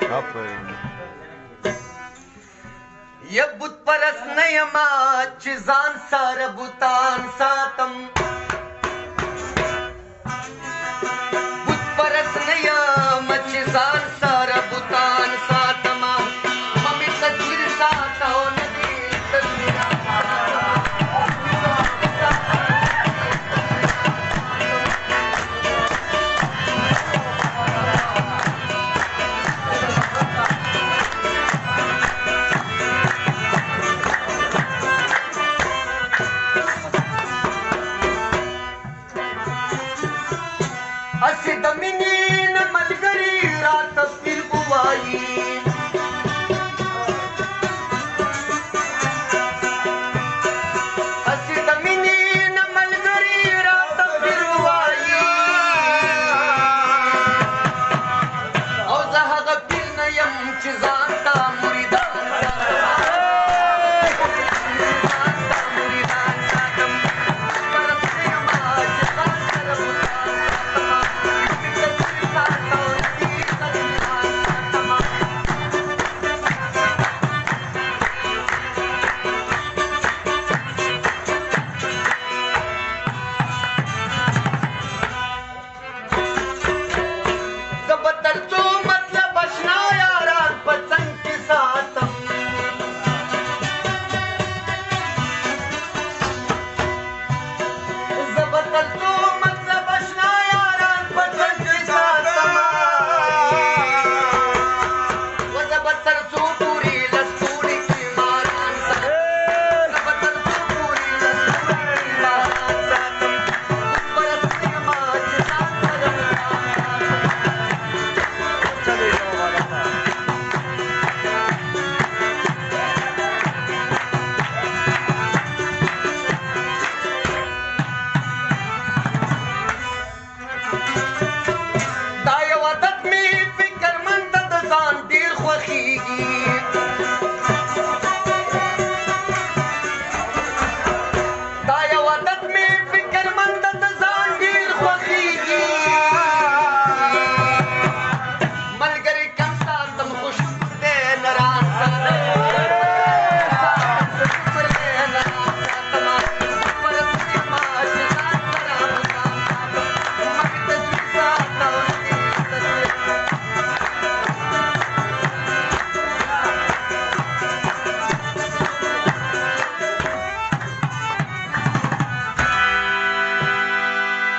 ی بت پرست نه یما چې ځان سره بوتان ساتم بت پرست نه یم چې ځان سره بوتان ساتم مې تصویر ساته او نه دې تصویر اسې د مینې نه ملګري راته پیر ووایي اسې د مینې نه ملګري راته پیر ووایي او زه هغه پیر نه یم چې